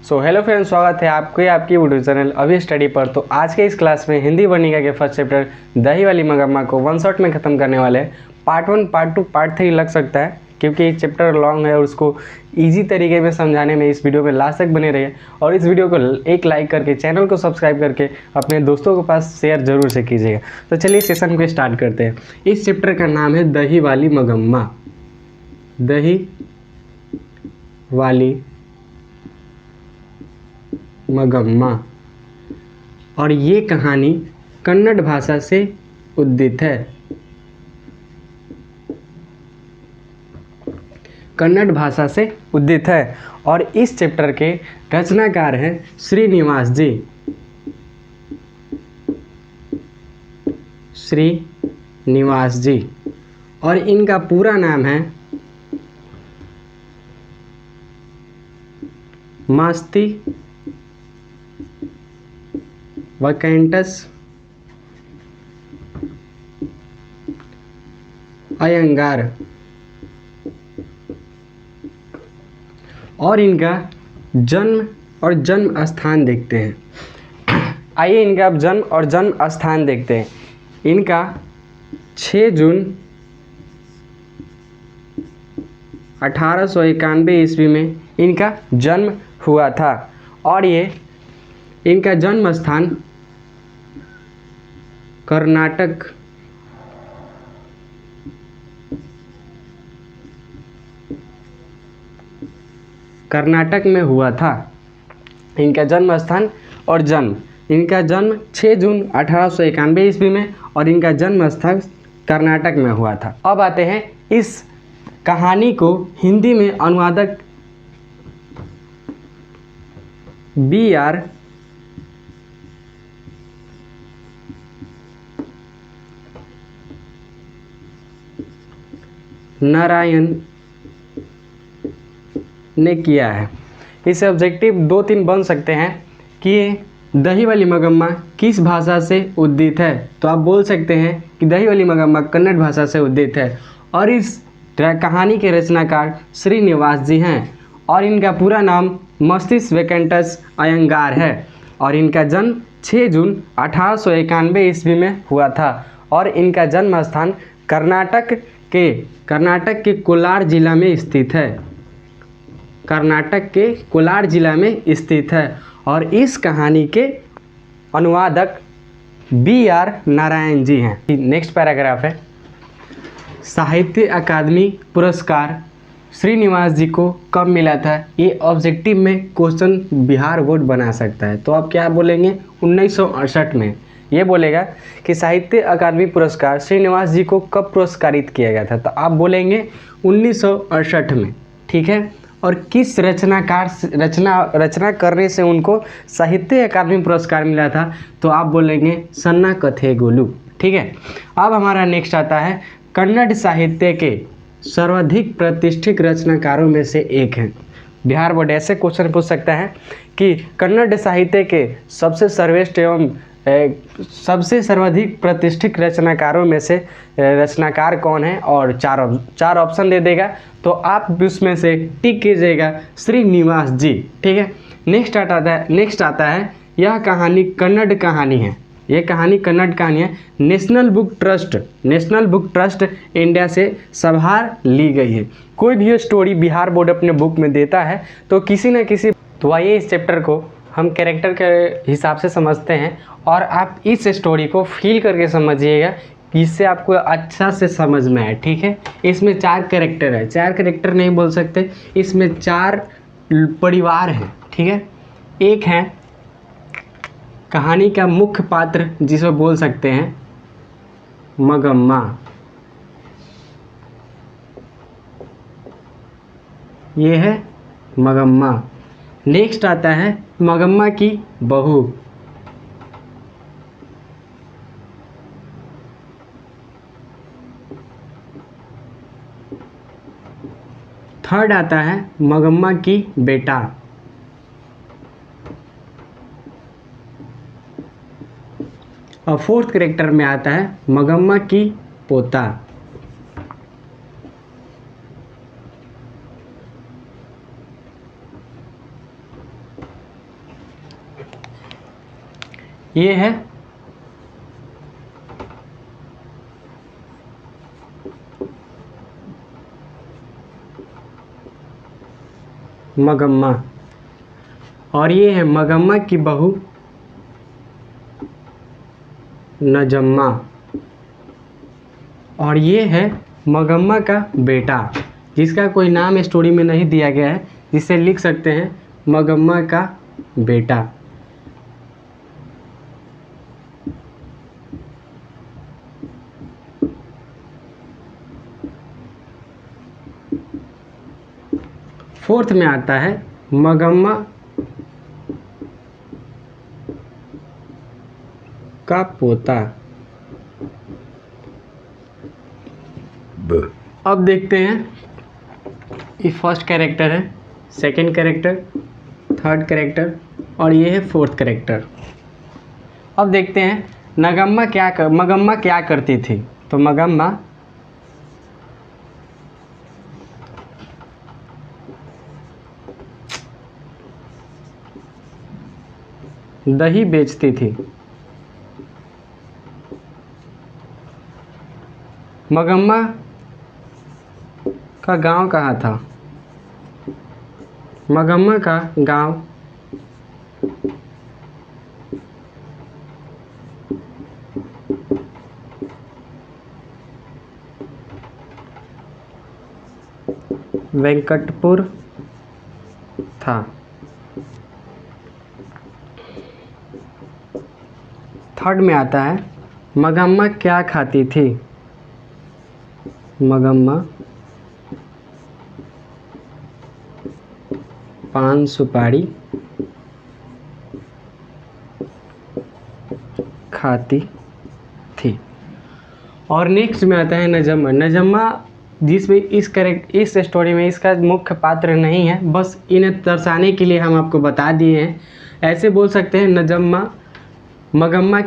Hello friends, स्वागत है आपके आपकी यूट्यूब चैनल अभी स्टडी पर। तो आज के इस क्लास में हिंदी वर्णिका के फर्स्ट चैप्टर दही वाली मगम्मा को वन शॉट में ख़त्म करने वाले हैं। पार्ट 1, पार्ट 2, पार्ट 3 लग सकता है क्योंकि ये चैप्टर लॉन्ग है और उसको इजी तरीके में समझाने में इस वीडियो में लास्ट तक बने रहिए। और इस वीडियो को एक लाइक करके चैनल को सब्सक्राइब करके अपने दोस्तों के पास शेयर जरूर से कीजिएगा। तो चलिए सेशन को स्टार्ट करते हैं। इस चैप्टर का नाम है दही वाली मगम्मा। दही वाली मगम्मा। और ये कहानी कन्नड़ भाषा से उद्धित है। कन्नड़ भाषा से उद्धित है और इस चैप्टर के रचनाकार हैं श्रीनिवास जी। श्रीनिवास जी और इनका पूरा नाम है मास्ती वैकेंटस अयंगार। और इनका जन्म और जन्म स्थान देखते हैं। आइए इनका अब जन्म और जन्म स्थान देखते हैं। इनका 6 जून 1891 ईस्वी में इनका जन्म हुआ था और ये इनका जन्म स्थान कर्नाटक में हुआ था। इनका जन्म स्थान और जन्म, इनका जन्म 6 जून 1891 ईस्वी में और इनका जन्म स्थान कर्नाटक में हुआ था। अब आते हैं इस कहानी को हिंदी में अनुवादक B.R. नारायण ने किया है। इसे ऑब्जेक्टिव 2-3 बन सकते हैं कि दही वाली मगम्मा किस भाषा से उद्धित है। तो आप बोल सकते हैं कि दही वाली मगम्मा कन्नड़ भाषा से उद्धित है और इस कहानी के रचनाकार श्रीनिवास जी हैं और इनका पूरा नाम मस्तिष्क वैकेंटस अयंगार है और इनका जन्म 6 जून 1891 ईस्वी में हुआ था और इनका जन्म स्थान कर्नाटक के कोलार जिला में स्थित है। कर्नाटक के कोलार जिला में स्थित है और इस कहानी के अनुवादक B.R. नारायण जी हैं। नेक्स्ट पैराग्राफ है, साहित्य अकादमी पुरस्कार श्रीनिवास जी को कब मिला था। ये ऑब्जेक्टिव में क्वेश्चन बिहार बोर्ड बना सकता है। तो आप क्या बोलेंगे, 1968 में। ये बोलेगा कि साहित्य अकादमी पुरस्कार श्रीनिवास जी को कब पुरस्कारित किया गया था। तो आप बोलेंगे 1968 में, ठीक है। और किस रचना करने से उनको साहित्य अकादमी पुरस्कार मिला था। तो आप बोलेंगे सन्ना कथेगोलू, ठीक है। अब हमारा नेक्स्ट आता है कन्नड़ साहित्य के सर्वाधिक प्रतिष्ठित रचनाकारों में से एक हैं। बिहार बोर्ड ऐसे क्वेश्चन पूछ सकता है कि कन्नड़ साहित्य के सबसे सर्वश्रेष्ठ एवं सबसे सर्वाधिक प्रतिष्ठित रचनाकारों में से रचनाकार कौन है और चार ऑप्शन दे देगा। तो आप उसमें से टिक कीजिएगा श्रीनिवास जी, ठीक है। नेक्स्ट आता है यह कहानी कन्नड़ कहानी है। ये कहानी कन्नड़ कहानी है। नेशनल बुक ट्रस्ट इंडिया से संभार ली गई है। कोई भी स्टोरी बिहार बोर्ड अपने बुक में देता है तो किसी न किसी, तो आइए इस चैप्टर को हम कैरेक्टर के हिसाब से समझते हैं और आप इस स्टोरी को फील करके समझिएगा, इससे आपको अच्छा से समझ में आए, ठीक है। इसमें 4 कैरेक्टर है, 4 कैरेक्टर नहीं बोल सकते, इसमें 4 परिवार हैं, ठीक है। एक है कहानी का मुख्य पात्र जिसे बोल सकते हैं मगम्मा। ये है मगम्मा। नेक्स्ट आता है मगम्मा की बहू। थर्ड आता है मगम्मा की बेटा। और फोर्थ कैरेक्टर में आता है मगम्मा की पोता। ये है मगम्मा और ये है मगम्मा की बहू नजम्मा और ये है मगम्मा का बेटा जिसका कोई नाम स्टोरी में नहीं दिया गया है, जिसे लिख सकते हैं मगम्मा का बेटा। फोर्थ में आता है मगम्मा का पोता। अब देखते हैं, ये फर्स्ट कैरेक्टर है, सेकंड कैरेक्टर, थर्ड कैरेक्टर और ये है फोर्थ कैरेक्टर। अब देखते हैं मगम्मा क्या करती थी। तो मगम्मा दही बेचती थी। मगम्मा का गांव कहाँ था? मगम्मा का गांव वेंकटपुर था। थर्ड में आता है मगम्मा क्या खाती थी? मगम्मा पान सुपारी खाती थी। और नेक्स्ट में आता है नजम्मा। नजम्मा जिसमें इस स्टोरी में इसका मुख्य पात्र नहीं है, बस इन्हें दर्शाने के लिए हम आपको बता दिए हैं। ऐसे बोल सकते हैं नजम्मा मगम्मा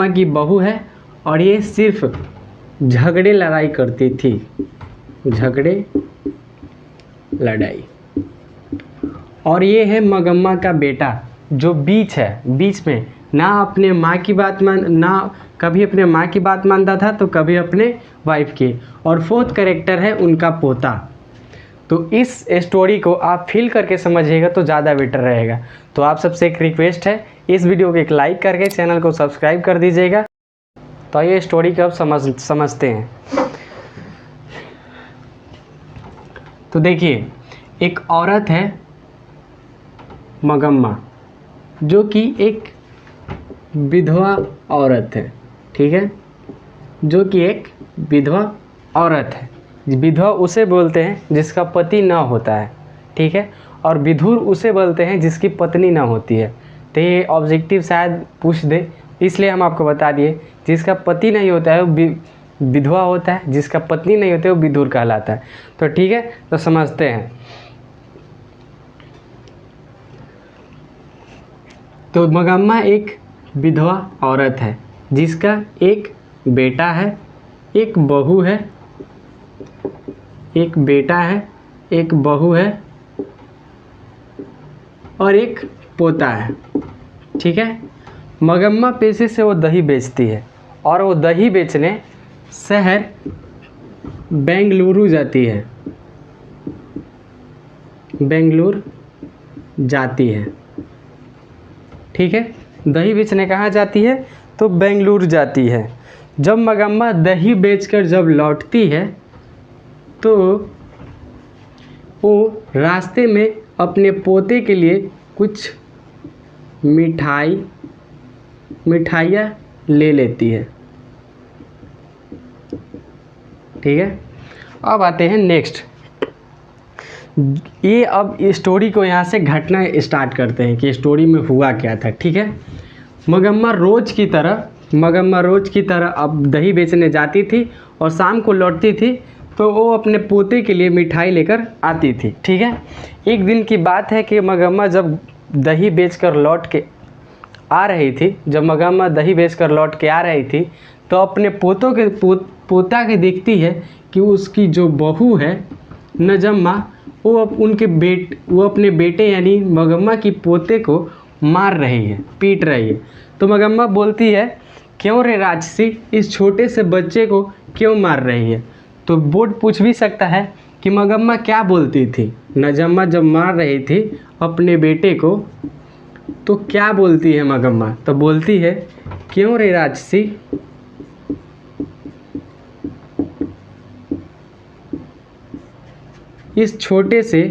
की बहू है और ये सिर्फ झगड़े लड़ाई करती थी। झगड़े लड़ाई। और ये है मगम्मा का बेटा जो बीच में ना कभी अपने माँ की बात मानता था तो कभी अपने वाइफ की। और फोर्थ कैरेक्टर है उनका पोता। तो इस स्टोरी को आप फील करके समझिएगा तो ज़्यादा बेटर रहेगा। तो आप सबसे एक रिक्वेस्ट है, इस वीडियो को एक लाइक करके चैनल को सब्सक्राइब कर दीजिएगा। तो ये स्टोरी को अब समझते हैं। तो देखिए, एक औरत है मगम्मा जो कि एक विधवा औरत है, ठीक है, जो कि एक विधवा औरत है। विधवा उसे बोलते हैं जिसका पति ना होता है, ठीक है, और विधुर उसे बोलते हैं जिसकी पत्नी ना होती है। तो ये ऑब्जेक्टिव शायद पूछ दे, इसलिए हम आपको बता दिए। जिसका पति नहीं होता है वो विधवा होता है, जिसका पत्नी नहीं होता है वो विधुर कहलाता है। तो ठीक है, तो समझते हैं। तो मगम्मा एक विधवा औरत है जिसका एक बेटा है, एक बहू है, एक बेटा है, एक बहू है और एक पोता है, ठीक है। मगम्मा पेशे से वो दही बेचती है और वो दही बेचने शहर बेंगलुरु जाती है। बेंगलुरु जाती है, ठीक है। दही बेचने कहाँ जाती है? तो बेंगलुरु जाती है। जब मगम्मा दही बेचकर जब लौटती है तो वो रास्ते में अपने पोते के लिए कुछ मिठाइयाँ ले लेती है, ठीक है। अब आते हैं नेक्स्ट। ये अब स्टोरी को यहाँ से घटना स्टार्ट करते हैं कि स्टोरी में हुआ क्या था, ठीक है। मगम्मा रोज़ की तरह अब दही बेचने जाती थी और शाम को लौटती थी तो वो अपने पोते के लिए मिठाई लेकर आती थी, ठीक है। एक दिन की बात है कि मगम्मा जब दही बेचकर लौट के आ रही थी तो अपने पोता के देखती है कि उसकी जो बहू है नजम्मा वो अपने बेटे यानी मगम्मा की पोते को मार रही है, पीट रही है। तो मगम्मा बोलती है, क्यों रे राक्षसी, इस छोटे से बच्चे को क्यों मार रही है। तो बोर्ड पूछ भी सकता है कि मगम्मा क्या बोलती थी। नजम्मा जब मार रही थी अपने बेटे को तो क्या बोलती है मगम्मा। तो बोलती है, क्यों रे राक्षसी, इस छोटे से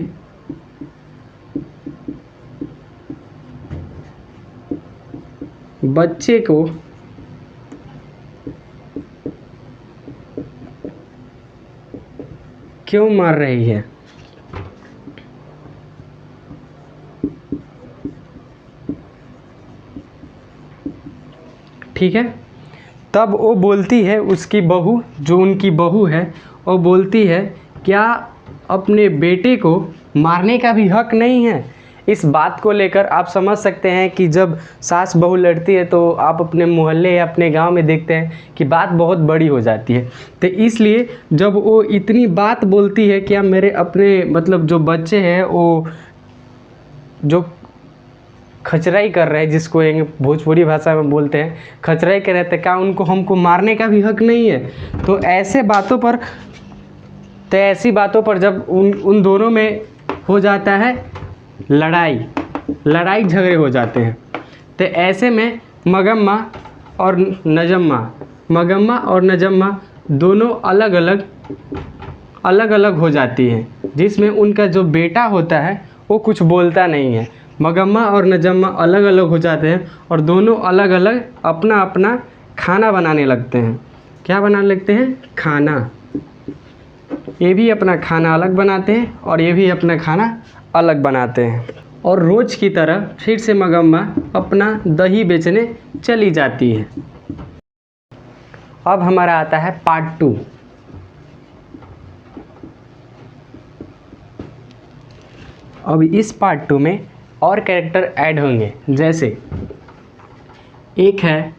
बच्चे को क्यों मार रही है। ठीक है। तब वो बोलती है, उसकी बहू, जो उनकी बहू है, वो बोलती है, क्या अपने बेटे को मारने का भी हक नहीं है। इस बात को लेकर आप समझ सकते हैं कि जब सास बहू लड़ती है तो आप अपने मोहल्ले या अपने गांव में देखते हैं कि बात बहुत बड़ी हो जाती है। तो इसलिए जब वो इतनी बात बोलती है, क्या मेरे अपने मतलब जो बच्चे हैं वो जो खचराई कर रहे हैं, जिसको भोजपुरी भाषा में बोलते हैं खचराई कर रहे थे, क्या उनको हमको मारने का भी हक नहीं है। तो ऐसी बातों पर जब उन दोनों में हो जाता है लड़ाई झगड़े हो जाते हैं। तो ऐसे में मगम्मा और नजम्मा दोनों अलग अलग हो जाती हैं, जिसमें उनका जो बेटा होता है वो कुछ बोलता नहीं है। मगम्मा और नजम्मा अलग अलग हो जाते हैं और दोनों अलग अलग अपना अपना खाना बनाने लगते हैं। क्या बनाने लगते हैं? खाना। ये भी अपना खाना अलग बनाते हैं और ये भी अपना खाना अलग बनाते हैं। और रोज़ की तरह फिर से मगम्मा अपना दही बेचने चली जाती है। अब हमारा आता है पार्ट 2। अब इस पार्ट 2 में और कैरेक्टर ऐड होंगे, जैसे एक है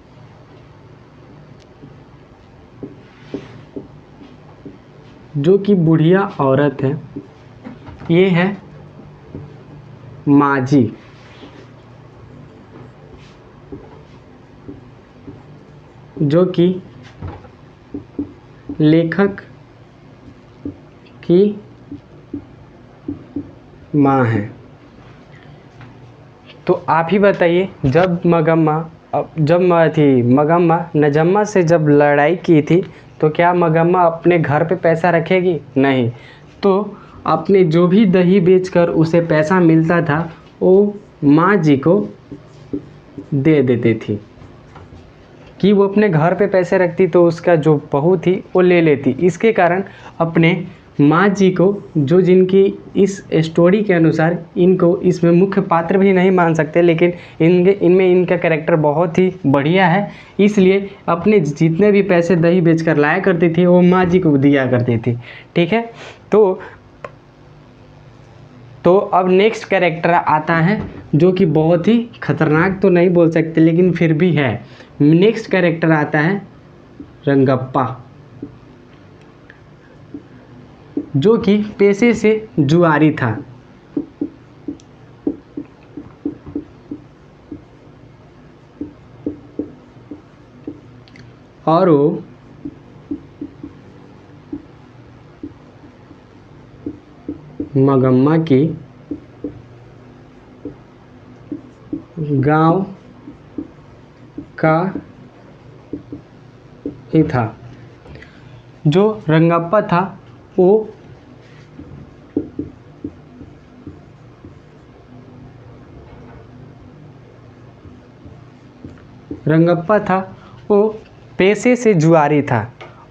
जो कि बुढ़िया औरत है, ये है माजी। जो कि लेखक की माँ है। तो आप ही बताइए, जब मगम्मा नजम्मा से जब लड़ाई की थी तो क्या मगम्मा अपने घर पे पैसा रखेगी? नहीं। तो अपने जो भी दही बेचकर उसे पैसा मिलता था वो माँ जी को दे देती थी कि वो अपने घर पे पैसे रखती तो उसका जो बहू थी वो ले लेती। इसके कारण अपने माँ जी को, जो जिनकी इस स्टोरी के अनुसार इनको इसमें मुख्य पात्र भी नहीं मान सकते, लेकिन इनमें इनका कैरेक्टर बहुत ही बढ़िया है, इसलिए अपने जितने भी पैसे दही बेचकर लाया करती थी वो माँ जी को दिया करती थी। ठीक है। तो अब नेक्स्ट कैरेक्टर आता है जो कि बहुत ही खतरनाक तो नहीं बोल सकते लेकिन फिर भी है। नेक्स्ट कैरेक्टर आता है रंगप्पा, जो कि पेशे से जुआरी था। और वो मगम्मा की गांव का ही था। जो रंगप्पा था वो पेशे से जुआरी था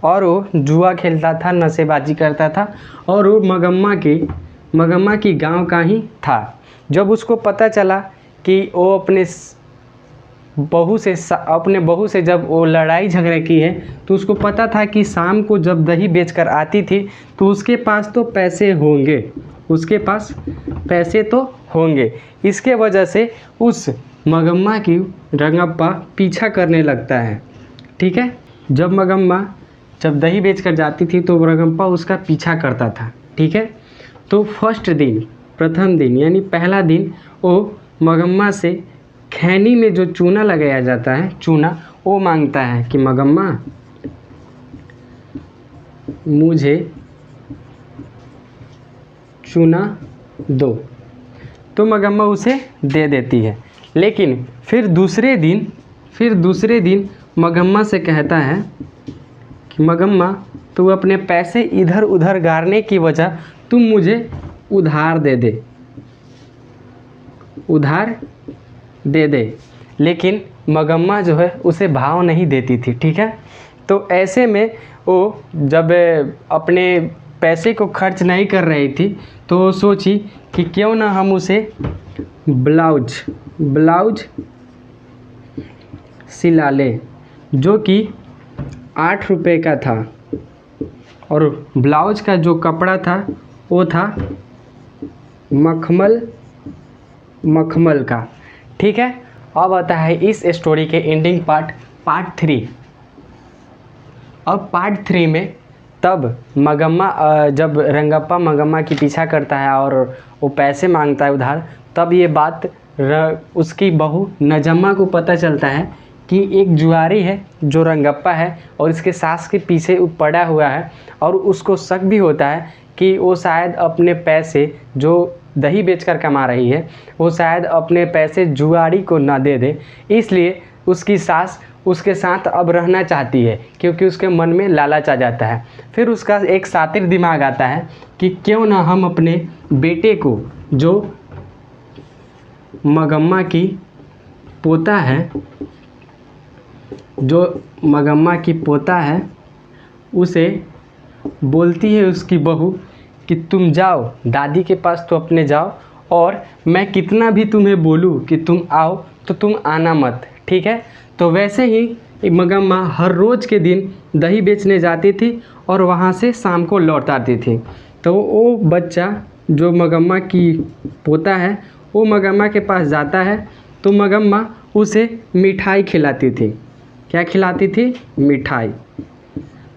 और वो जुआ खेलता था, नशेबाजी करता था और वो मगम्मा की गांव का ही था। जब उसको पता चला कि वो अपने बहू से जब वो लड़ाई झगड़े की है तो उसको पता था कि शाम को जब दही बेचकर आती थी तो उसके पास तो पैसे होंगे, इसके वजह से उस मगम्मा की रंगप्पा पीछा करने लगता है। ठीक है। जब मगम्मा दही बेचकर जाती थी तो रंगप्पा उसका पीछा करता था। ठीक है। तो प्रथम दिन यानी पहला दिन वो मगम्मा से खैनी में जो चूना लगाया जाता है, चूना, वो मांगता है कि मगम्मा मुझे चूना दो, तो मगम्मा उसे दे देती है। लेकिन फिर दूसरे दिन मगम्मा से कहता है कि मगम्मा तू अपने पैसे इधर उधर गारने की वजह तुम मुझे उधार दे दे। लेकिन मगम्मा जो है उसे भाव नहीं देती थी, ठीक है। तो ऐसे में वो जब अपने पैसे को खर्च नहीं कर रही थी तो वो सोची कि क्यों ना हम उसे ब्लाउज सिला ले, जो कि 8 रुपये का था, और ब्लाउज का जो कपड़ा था वो था मखमल का, ठीक है। अब आता है इस स्टोरी के एंडिंग पार्ट 3। अब पार्ट 3 में तब मगम्मा जब रंगप्पा मगम्मा की पीछा करता है और वो पैसे मांगता है उधार, तब ये बात उसकी बहू नजम्मा को पता चलता है कि एक जुआरी है जो रंगप्पा है और इसके सास के पीछे पड़ा हुआ है, और उसको शक भी होता है कि वो शायद अपने पैसे जो दही बेचकर कमा रही है, वो शायद अपने पैसे जुआरी को ना दे दे, इसलिए उसकी सास उसके साथ अब रहना चाहती है, क्योंकि उसके मन में लालच आ जाता है। फिर उसका एक शातिर दिमाग आता है कि क्यों ना हम अपने बेटे को, जो मगम्मा की पोता है, उसे बोलती है उसकी बहू कि तुम जाओ दादी के पास, तो अपने जाओ, और मैं कितना भी तुम्हें बोलूँ कि तुम आओ तो तुम आना मत, ठीक है। तो वैसे ही मगम्मा हर रोज़ के दिन दही बेचने जाती थी और वहाँ से शाम को लौट आती थी। तो वो बच्चा जो मगम्मा की पोता है, वो मगम्मा के पास जाता है, तो मगम्मा उसे मिठाई खिलाती थी। क्या खिलाती थी? मिठाई।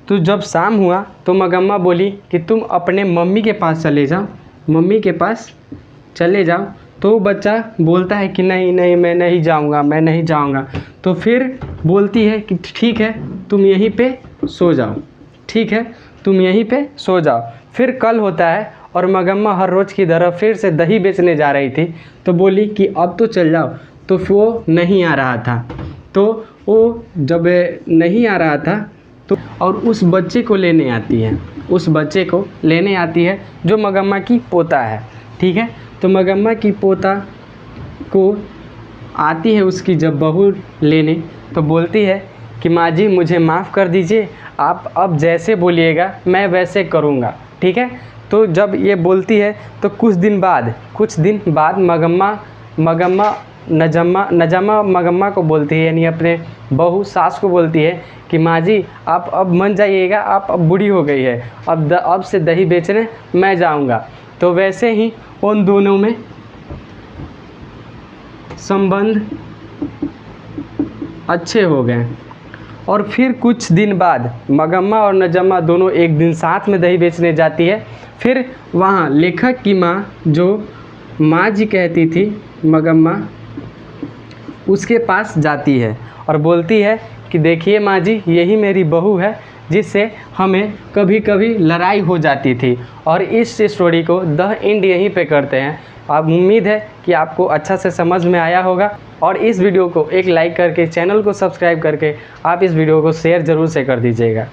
तो जब शाम हुआ तो मगम्मा बोली कि तुम अपने मम्मी के पास चले जाओ। तो बच्चा बोलता है कि नहीं मैं नहीं जाऊंगा। तो फिर बोलती है कि ठीक है तुम यहीं पे सो जाओ। फिर कल होता है और मगम्मा हर रोज़ की तरह फिर से दही बेचने जा रही थी, तो बोली कि अब तो चल जाओ। तो वो नहीं आ रहा था। तो वो जब नहीं आ रहा था तो और उस बच्चे को लेने आती है जो मगम्मा की पोता है, ठीक है। तो मगम्मा की पोता को आती है उसकी जब बहू लेने, तो बोलती है कि माँ जी मुझे माफ़ कर दीजिए, आप अब जैसे बोलिएगा मैं वैसे करूँगा, ठीक है। तो जब ये बोलती है तो कुछ दिन बाद नजम्मा मगम्मा को बोलती है, यानी अपने बहू सास को बोलती है कि माँ जी आप अब मान जाइएगा, आप अब बूढ़ी हो गई है, अब से दही बेचने मैं जाऊँगा। तो वैसे ही उन दोनों में संबंध अच्छे हो गए। और फिर कुछ दिन बाद मगम्मा और नजम्मा दोनों एक दिन साथ में दही बेचने जाती है। फिर वहाँ लेखक की माँ, जो माँ जी कहती थी मगम्मा, उसके पास जाती है और बोलती है कि देखिए माँ जी, यही मेरी बहू है जिससे हमें कभी कभी लड़ाई हो जाती थी। और इस स्टोरी को द एंड यहीं पे करते हैं। अब उम्मीद है कि आपको अच्छा से समझ में आया होगा, और इस वीडियो को एक लाइक करके, चैनल को सब्सक्राइब करके आप इस वीडियो को शेयर ज़रूर से कर दीजिएगा।